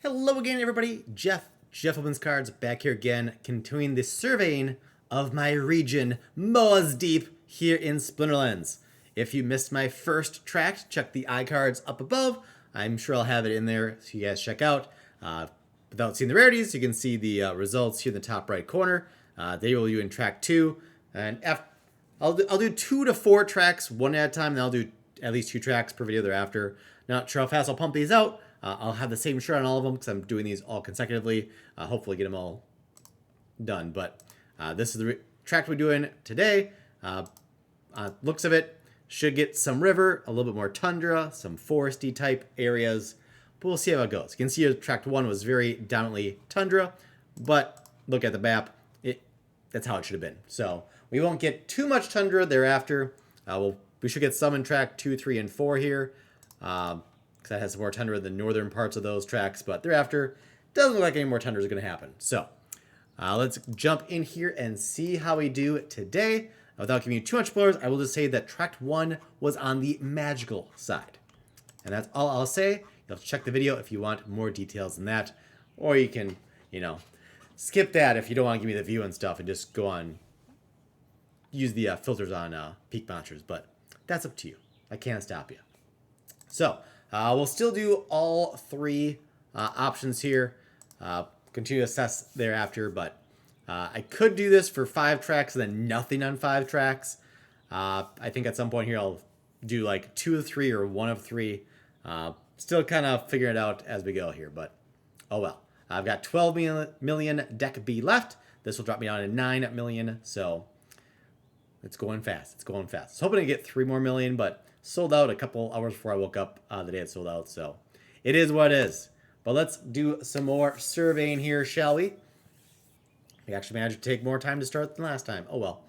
Hello again, everybody. Jeff Opens Cards back here again, continuing the surveying of my region, Moa's Deep, here in Splinterlands. If you missed my first tract, check the iCards up above. I'm sure I'll have it in there so you guys check out. Without seeing the rarities, you can see the results here in the top right corner. They will do in track 2. And I'll do 2 to 4 tracks one at a time, then I'll do at least 2 tracks per video thereafter. Not sure how fast I'll pump these out. I'll have the same shirt on all of them because I'm doing these all consecutively. Hopefully get them all done. But this is the tract we're doing today. Looks of it, should get some river, a little bit more tundra, some foresty type areas. But we'll see how it goes. You can see tract 1 was very dominantly tundra. But look at the map. That's how it should have been. So we won't get too much tundra thereafter. We should get some in track 2, 3, and 4 here. That has more tundra than the northern parts of those tracks, but thereafter, doesn't look like any more tundra is going to happen. So, let's jump in here and see how we do today. Without giving you too much spoilers, I will just say that tract 1 was on the magical side. And that's all I'll say. You'll have to check the video if you want more details than that. Or you can, skip that if you don't want to give me the view and stuff and just go on, use the filters on peak monsters. But that's up to you. I can't stop you. So, we'll still do all 3 options here. Continue to assess thereafter, but I could do this for 5 tracks and then nothing on 5 tracks. I think at some point here I'll do like 2 of 3 or 1 of 3. Still kind of figuring it out as we go here, but oh well. I've got 12 million deck B left. This will drop me down to 9 million, so it's going fast. It's going fast. I was hoping to get 3 more million, but sold out a couple hours before I woke up the day it sold out, so it is what it is. But let's do some more surveying here, shall we? We actually managed to take more time to start than last time. Oh well.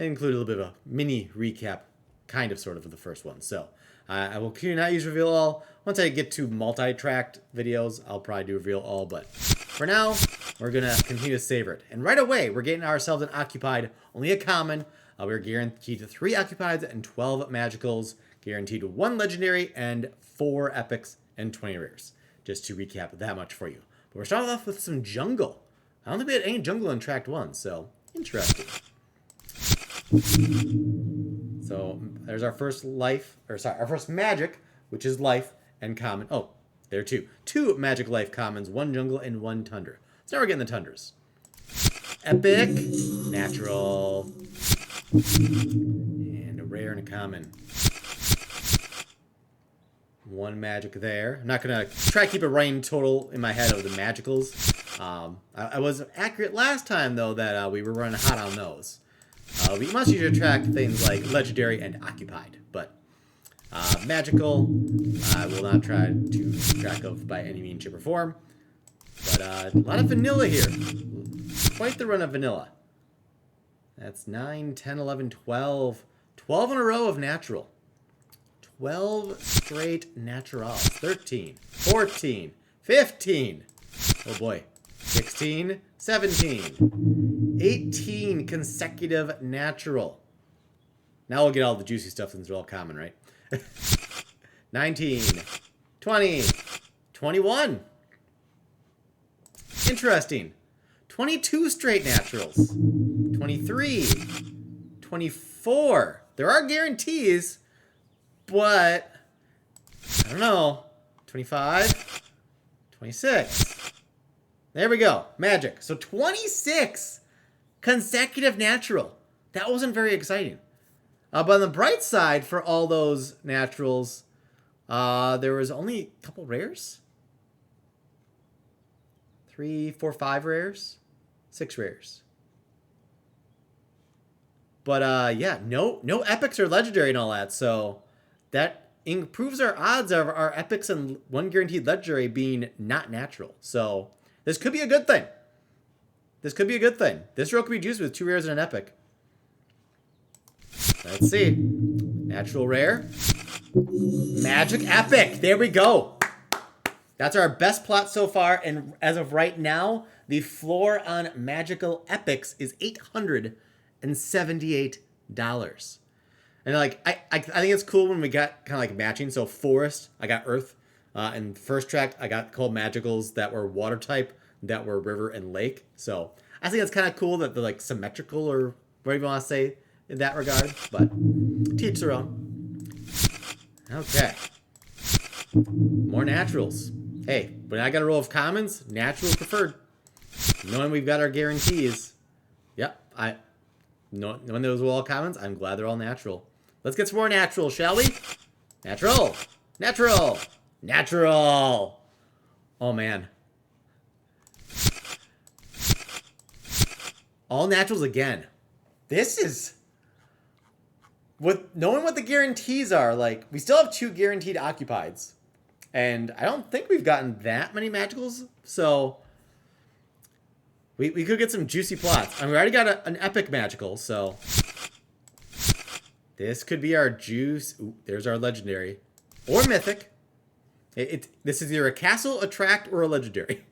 I included a little bit of a mini recap, kind of, sort of the first one. So I will continue not use reveal all. Once I get to multi-tract videos, I'll probably do reveal all. But for now, we're going to continue to savor it. And right away, we're getting ourselves an occupied, only a common. We're guaranteed 3 occupieds and 12 magicals, guaranteed 1 legendary and 4 epics and 20 rares. Just to recap that much for you. But we're starting off with some jungle. I don't think we had any jungle in tract 1, so interesting. So there's our first our first magic, which is life and common. Oh, there are 2. 2 magic life commons, 1 jungle and 1 tundra. So now we're getting the tundras. Epic, natural, and a rare and a common. 1 magic there. I'm not going to try to keep a running total in my head of the magicals. I was accurate last time, though, that we were running hot on those. We must usually track things like legendary and occupied, but magical, I will not try to track of by any means, shape, or form. But a lot of vanilla here. Quite the run of vanilla. That's 9, 10, 11, 12. 12 in a row of natural. 12 straight naturals. 13, 14, 15. Oh boy. 16, 17. 18 consecutive natural. Now we'll get all the juicy stuff since they're all common, right? 19, 20, 21. Interesting. 22 straight naturals. 23. 24. There are guarantees, but I don't know. 25. 26. There we go. Magic. So 26 consecutive natural. That wasn't very exciting. But on the bright side, for all those naturals, there was only a couple rares. 3, 4, 5 rares. 6 rares. But yeah, no epics or legendary and all that. So that improves our odds of our epics and 1 guaranteed legendary being not natural. So this could be a good thing. This could be a good thing. This row could be juiced with 2 rares and an epic. Let's see. Natural rare. Magic epic. There we go. That's our best plot so far. And as of right now, the floor on magical epics is $878. And like I think it's cool when we got kind of like matching. So forest, I got earth. In the first tract, I got cold magicals that were water type, that were river and lake. So I think it's kind of cool that they're like symmetrical or whatever you want to say in that regard. But teach their own. Okay. More naturals. Hey, when I got a roll of commons, naturals preferred. Knowing we've got our guarantees. Yep, knowing those were all commons, I'm glad they're all natural. Let's get some more natural, shall we? Natural! Natural! Natural! Oh, man. All naturals again. This is... knowing what the guarantees are, like, we still have 2 guaranteed occupieds. And I don't think we've gotten that many magicals, so... We could get some juicy plots. I mean, we already got an epic magical, so... This could be our juice. Ooh, there's our legendary. Or mythic. This is either a castle, a tract, or a legendary.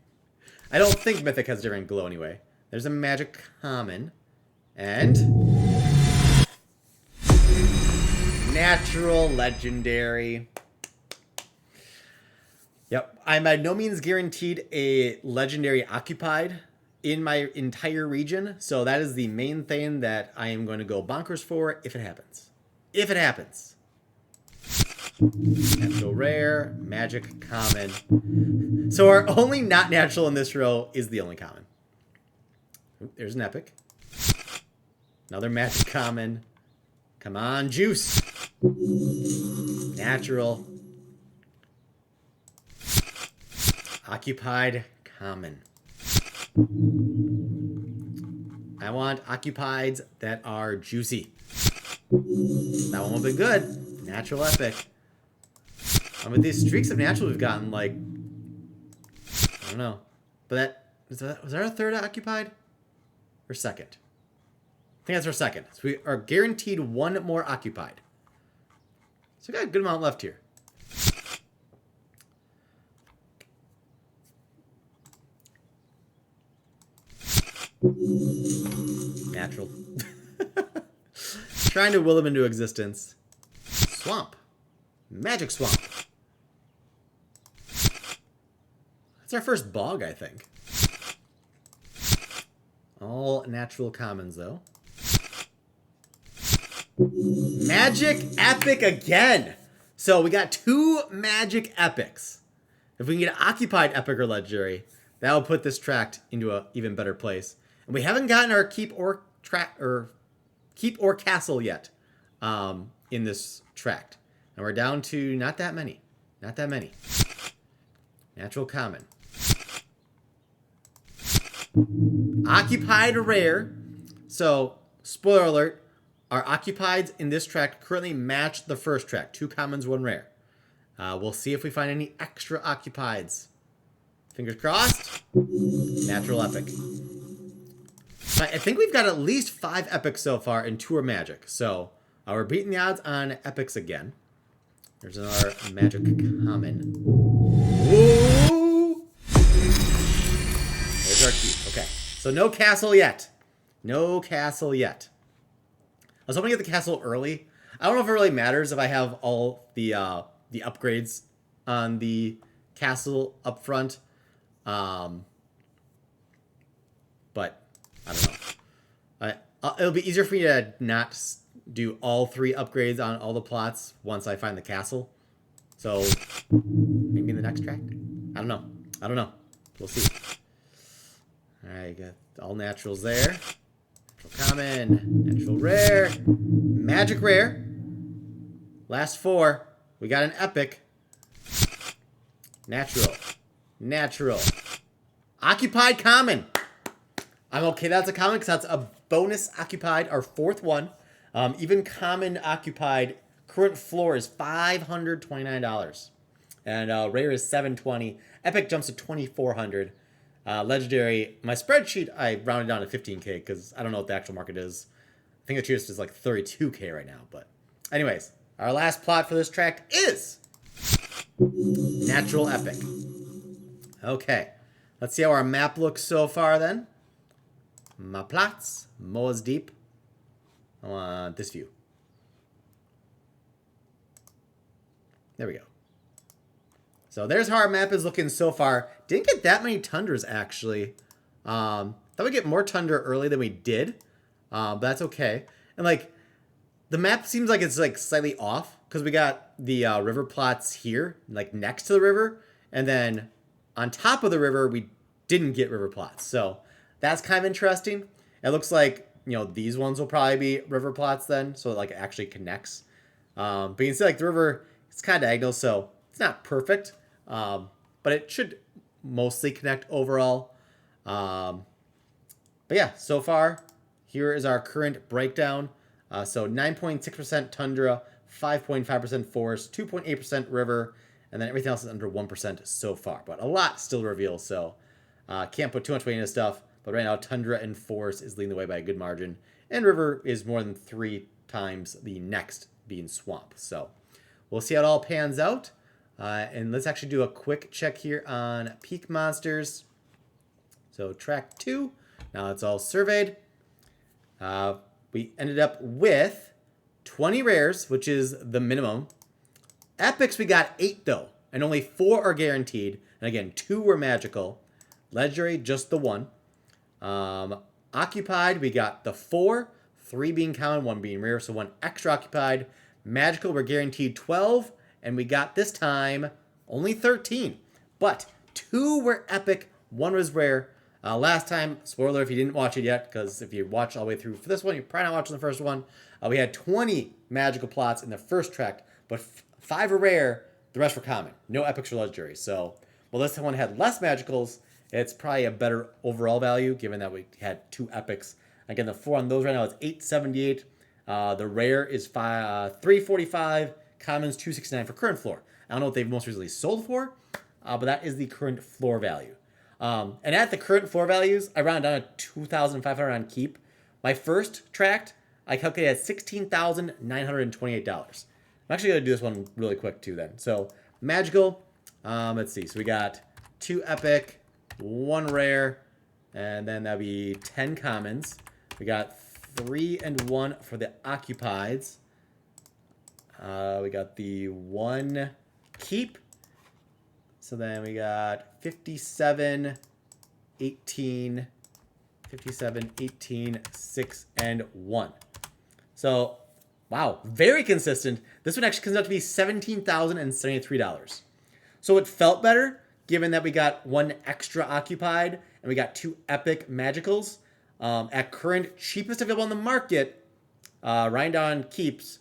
I don't think mythic has different glow anyway. There's a magic common. And... natural legendary. Yep. I'm by no means guaranteed a legendary occupied in my entire region. So that is the main thing that I am going to go bonkers for if it happens. If it happens. Natural rare, magic common. So our only not natural in this row is the only common. Ooh, there's an epic. Another magic common. Come on, juice. Natural. Occupied common. I want occupieds that are juicy. That one will be good. Natural epic. I mean, these streaks of natural we've gotten, like... I don't know. But was that our third occupied? Or second? I think that's our second. So we are guaranteed 1 more occupied. So we got a good amount left here. Natural. Trying to will them into existence. Swamp. Magic swamp. That's our first bog, I think. All natural commons, though. Magic epic again! So we got 2 magic epics. If we can get an occupied epic or legendary, that will put this tract into an even better place. And we haven't gotten our keep or castle yet in this tract. And we're down to not that many. Not that many. Natural common. Occupied rare. So, spoiler alert, our occupieds in this tract currently match the first tract. 2 commons, 1 rare. We'll see if we find any extra occupieds. Fingers crossed. Natural epic. I think we've got at least 5 epics so far and 2 are magic. So we're beating the odds on epics again. There's another magic common. Ooh! There's our key. Okay. So no castle yet. No castle yet. I was hoping to get the castle early. I don't know if it really matters if I have all the upgrades on the castle up front. But I don't know. It'll be easier for me to not do all 3 upgrades on all the plots once I find the castle. So maybe in the next tract? I don't know. I don't know. We'll see. Alright, got all naturals there. Natural common, natural rare, magic rare. Last 4. We got an epic. Natural. Natural. Occupied common. I'm okay that's a common because that's a bonus occupied, our 4th one. Even common occupied, current floor is $529. And rare is $720. Epic jumps to $2,400. Legendary, my spreadsheet, I rounded down to 15K because I don't know what the actual market is. I think the cheapest is like 32K right now. But anyways, our last plot for this track is Natural Epic. Okay, let's see how our map looks so far then. My plots, Moa's Deep. I want this view. There we go. So there's how our map is looking so far. Didn't get that many tundras, actually. Thought we'd get more tundra early than we did. But that's okay. And, like, the map seems like it's, like, slightly off. Because we got the river plots here, like, next to the river. And then on top of the river, we didn't get river plots. So that's kind of interesting. It looks like, you know, these ones will probably be river plots then. So it, like, actually connects. But you can see, like, the river, it's kind of diagonal, so it's not perfect. But it should mostly connect overall. But yeah, so far, here is our current breakdown. So 9.6% tundra, 5.5% forest, 2.8% river, and then everything else is under 1% so far. But a lot still to reveal, so can't put too much weight into stuff. But right now, tundra and forest is leading the way by a good margin. And river is more than 3 times the next being swamp. So we'll see how it all pans out. And let's actually do a quick check here on peak monsters. So track 2. Now it's all surveyed. We ended up with 20 rares, which is the minimum. Epics, we got 8 though, and only 4 are guaranteed. And again, 2 were magical. Legendary, just the 1. Occupied, we got the 4, 3 being common, 1 being rare, so 1 extra occupied. Magical, we're guaranteed 12, and we got this time only 13. But 2 were epic, 1 was rare. Last time, spoiler if you didn't watch it yet, because if you watched all the way through for this one, you're probably not watching the first one. We had 20 magical plots in the first tract, but 5 were rare, the rest were common. No epics or legendary. So, well, this one had less magicals. It's probably a better overall value, given that we had 2 epics. Again, the 4 on those right now is 878. The rare is 345. Commons 269 for current floor. I don't know what they've most recently sold for, but that is the current floor value. And at the current floor values, I round down to 2,500 on keep. My first tract, I calculated at $16,928. I'm actually going to do this one really quick too then. So magical, let's see. So we got 2 epic, 1 rare, and then that'll be 10 commons. We got 3 and 1 for the occupieds. We got the 1 keep. So then we got 57, 18, 6, and 1. So, wow, very consistent. This one actually comes out to be $17,073. So it felt better, given that we got 1 extra occupied, and we got 2 epic magicals. At current cheapest available on the market, Rindon keeps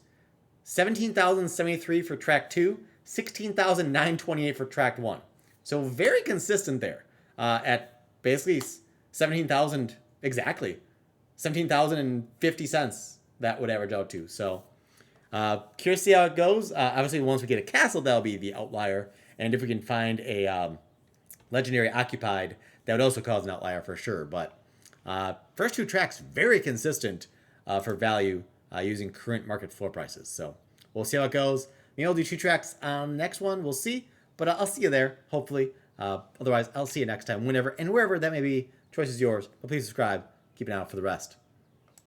$17,073 for track 2, $16,928 for track 1. So very consistent there at basically 17,000 exactly. 17,050 cents that would average out to. So curious to see how it goes. Obviously, once we get a castle, that'll be the outlier. And if we can find a legendary occupied, that would also cause an outlier for sure. But first 2 tracks, very consistent for value using current market floor prices. So we'll see how it goes. Maybe I'll do 2 tracks on the next one. We'll see. But I'll see you there, hopefully. Otherwise, I'll see you next time, whenever and wherever that may be. Choice is yours. But please subscribe. Keep an eye out for the rest.